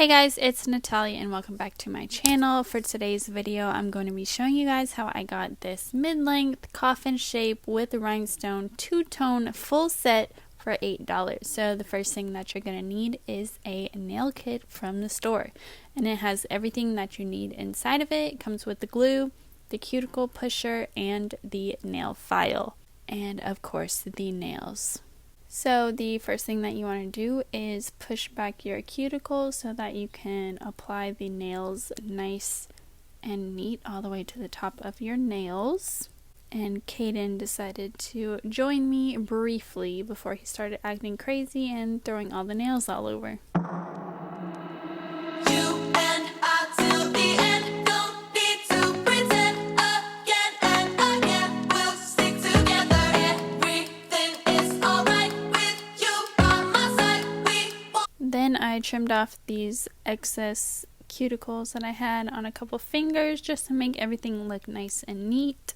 Hey guys, it's Natalia and welcome back to my channel. For today's video, I'm going to be showing you guys how I got this mid-length coffin shape with rhinestone two-tone full set for $8. So the first thing that you're going to need is a nail kit from the store. And it has everything that you need inside of it. It comes with the glue, the cuticle pusher, and the nail file. And of course, the nails. So the first thing that you want to do is push back your cuticle so that you can apply the nails nice and neat all the way to the top of your nails. And Caden decided to join me briefly before he started acting crazy and throwing all the nails all over. Then I trimmed off these excess cuticles that I had on a couple fingers just to make everything look nice and neat.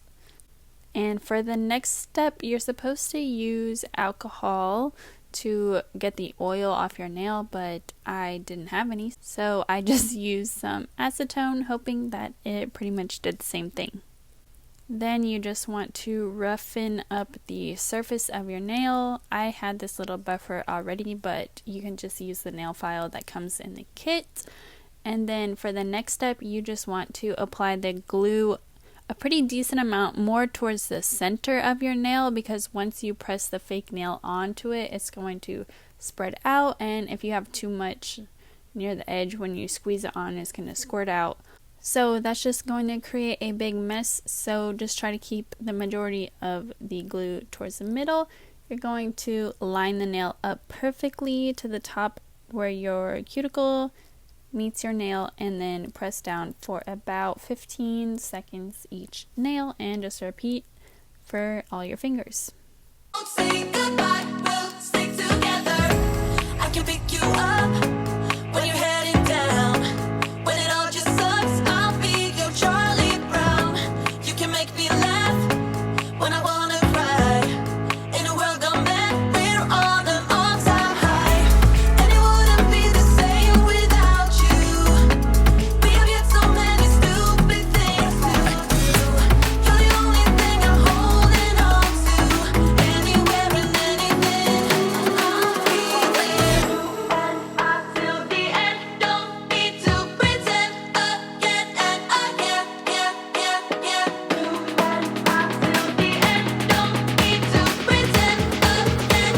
And for the next step, you're supposed to use alcohol to get the oil off your nail, but I didn't have any, so I just used some acetone, hoping that it pretty much did the same thing. Then you just want to roughen up the surface of your nail. I had this little buffer already, but you can just use the nail file that comes in the kit. And then for the next step, you just want to apply the glue a pretty decent amount more towards the center of your nail, because once you press the fake nail onto it, it's going to spread out, and if you have too much near the edge when you squeeze it on, it's going to squirt out. So that's just going to create a big mess, so just try to keep the majority of the glue towards the middle. You're going to line the nail up perfectly to the top where your cuticle meets your nail, and then press down for about 15 seconds each nail, and just repeat for all your fingers. Say goodbye, we'll stick together. I can pick you up when you're heading down. When it all just sucks, I'll be your Charlie Brown. You can make me laugh when I wanna cry. In a world gone mad, we're on an all-time high. And it wouldn't be the same without you. We have yet so many stupid things to do. You're the only thing I'm holding on to. Anywhere and anything, I'll be there. And until the end, don't need to pretend again and again, yeah. And until the end, don't need to pretend again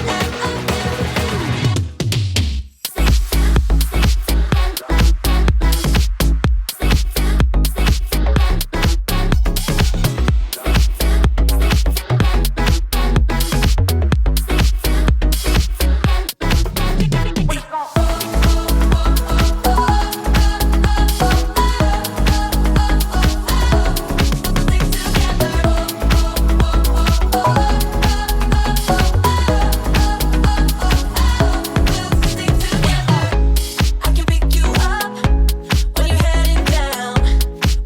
I can pick you up when you're heading down.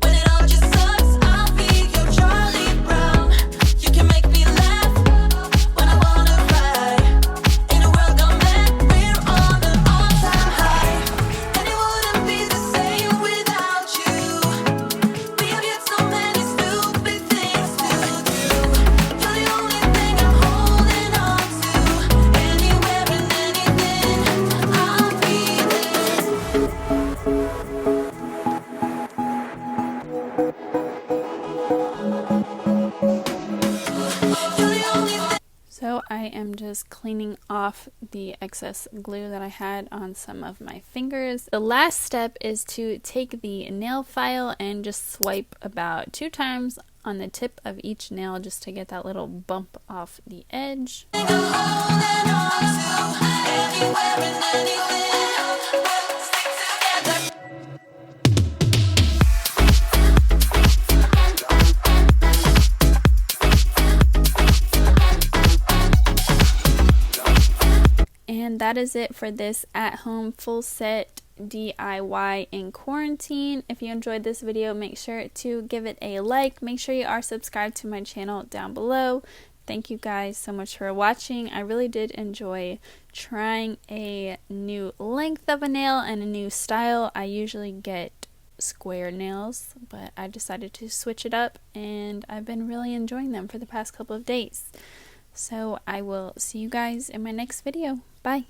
When it all just sucks, I'll be your Charlie Brown. You can make me laugh when I wanna cry. In a world gone mad, we're on an all-time high. And it wouldn't be the same without you. We have yet so many stupid things to do. You're the only thing I'm holding on to. Anywhere and anything, I'll be there. You're the only thing. So I am just cleaning off the excess glue that I had on some of my fingers. The last step is to take the nail file and just swipe about 2 times on the tip of each nail just to get that little bump off the edge. I'm holding on to. Anywhere and anything, we'll stick together. And that is it for this at-home full set DIY in quarantine. If you enjoyed this video, make sure to give it a like. Make sure you are subscribed to my channel down below. thank you guys so much for watching. I really did enjoy trying a new length of a nail and a new style. I usually get square nails, but I decided to switch it up, and I've been really enjoying them for the past couple of days. So I will see you guys in my next video. Bye!